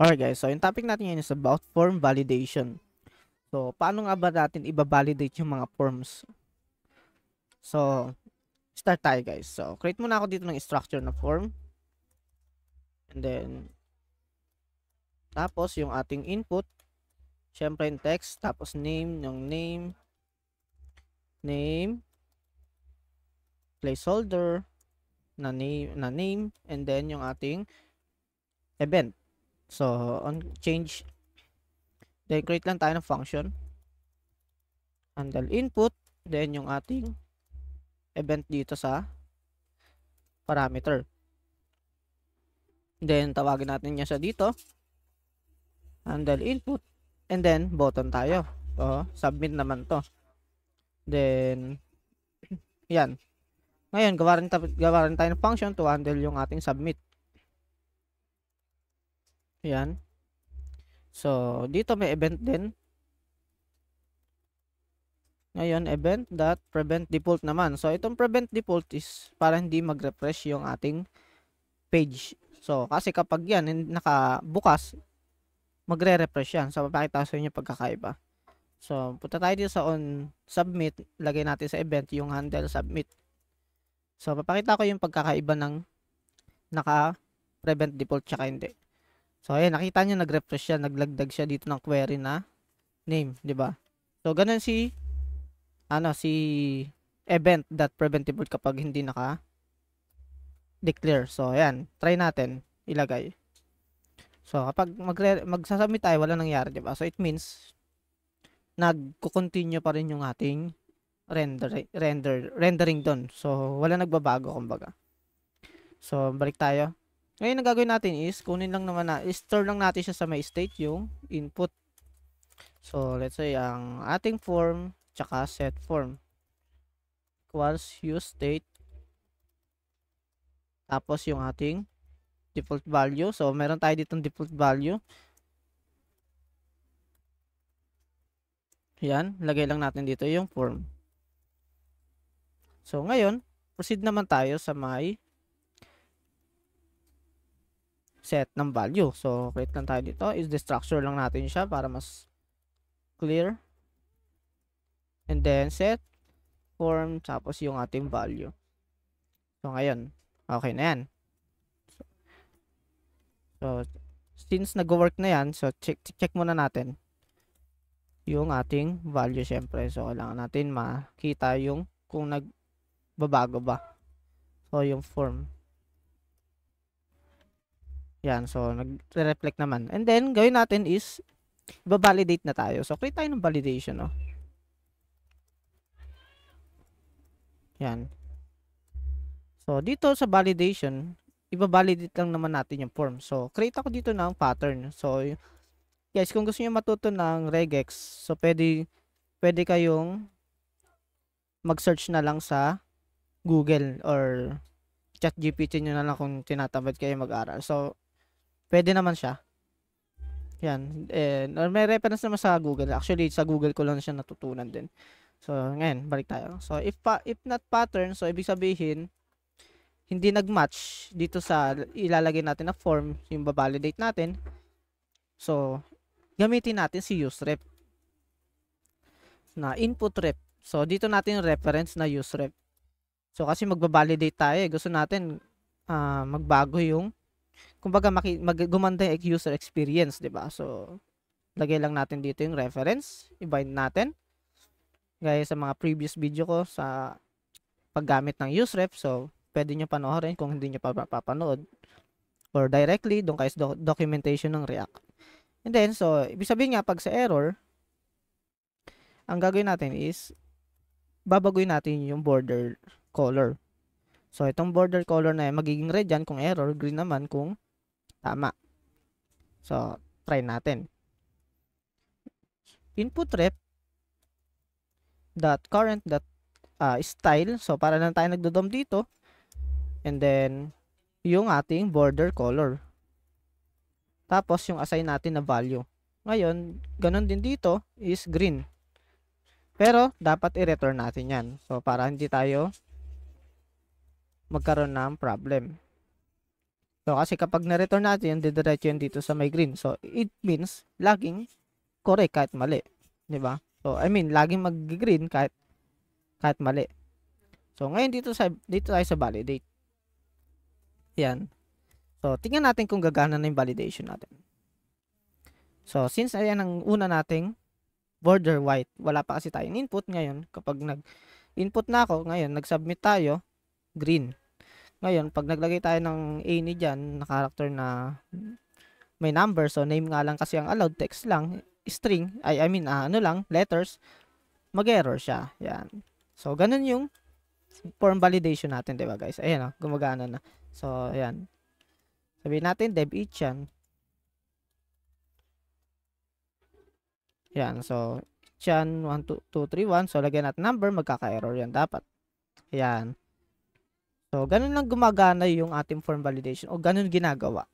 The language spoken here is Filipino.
Alright guys, so yung topic natin ngayon is about form validation. So, paano nga ba natin i-validate yung mga forms? So, start tayo guys. So, create muna ako dito ng structure na form. And then, tapos yung ating input, syempre yung text, tapos yung name, placeholder, na name, and then yung ating event. So, on change, then create lang tayo ng function. Handle input, then yung ating event dito sa parameter. Then, tawagin natin niya siya dito. Handle input. And then, button tayo. So, submit naman to. Then, yan. Ngayon, gawa rin tayo ng function to handle yung ating submit. Yan. So, dito may event din. Ngayon, event.prevent default naman. So, itong prevent default is para hindi mag-refresh yung ating page. So, kasi kapag yan nakabukas, magre-refresh yan. So, papakita sa inyo pagkakaiba. So, punta tayo dito sa on submit. Lagay natin sa event yung handle submit. So, papakita ko yung pagkakaiba ng naka-prevent default tsaka hindi. So, ayan, nakita nyo nag-refresh siya, naglagdag siya dito ng query na name, di ba? So, ganun si event.prevent default kapag hindi naka-declare. So, ayan, try natin ilagay. So, kapag magsasubmit tayo, wala nangyari, di ba? So, it means nagko-continue pa rin yung ating rendering doon. So, wala nagbabago kumbaga. So, balik tayo. Ngayon, ang gagawin natin is, store lang natin siya sa may state yung input. So, let's say, ang ating form, tsaka set form equals use state. Tapos, yung ating default value. So, meron tayo ditong default value. Yan, lagay lang natin dito yung form. So, ngayon, proceed naman tayo sa may set ng value. So, create lang tayo dito. Is the structure lang natin siya para mas clear. And then, set form, tapos yung ating value. So, ngayon, okay na yan. So, since nag-work na yan, so, check muna natin yung ating value syempre. So, kailangan natin makita yung kung nagbabago ba. So, yung form. Yan. So, nag-reflect naman. And then, gawin natin is, i-validate na tayo. So, create tayo ng validation, no? Yan. So, dito sa validation, i-validate lang naman natin yung form. So, create ako dito ng pattern. So, guys, kung gusto niyo matuto ng regex, so pwede kayong mag-search na lang sa Google or ChatGPT nyo na lang kung tinatamad kayo mag-aral. So, pwede naman siya. Yan. Or may reference naman sa Google. Actually, sa Google ko lang siya natutunan din. So, ngayon, balik tayo. So, if not pattern, so ibig sabihin, hindi nag-match dito sa ilalagay natin na form, yung babalidate natin. So, gamitin natin si useRef na input ref. So, dito natin reference na useRef. So, kasi magbabalidate tayo. Gusto natin magbago yung kumbaga gumanda yung user experience, 'di ba? So, lagay lang natin dito yung reference, i-bind natin. Gaya sa mga previous video ko sa paggamit ng useRef. So, pwede nyo panoorin kung hindi nyo pa papanood. Or directly, doon kayo sa documentation ng React. And then, so, ibig sabihin nga, pag sa error, ang gagawin natin is, babaguhin natin yung border color. So, itong border color na yan, magiging red yan kung error, green naman kung tama. So, try natin. Input ref .current style. So, para lang tayo nagdodom dito. And then, yung ating border color. Tapos, yung assign natin na value. Ngayon, ganun din dito is green. Pero, dapat i-return natin yan. So, para hindi tayo magkaroon ng problem. So, kasi kapag na-return natin yan, didiretso yan dito sa may green. So, it means, laging correct kahit mali. Diba? So, I mean, laging mag-green kahit mali. So, ngayon dito tayo sa validate. Yan. So, tingnan natin kung gagana na yung validation natin. So, since ayan ang una nating border white, wala pa kasi tayong input ngayon. Kapag nag-input na ako, ngayon, nag-submit tayo, green. Ngayon, pag naglagay tayo ng any dyan, na character na may number, so name nga lang kasi ang allowed, text lang, string, I mean, ano lang, letters, mag-error siya. Yan. So, ganun yung form validation natin, diba guys? Ayan, gumagana na. So, ayan. Sabihin natin, dev each yan. Yan, so, yan, 1, 2, 2, 3, 1. So, lagyan natin number, magkaka-error yan dapat. Yan. So, ganun lang gumagana yung ating form validation o ganun ginagawa.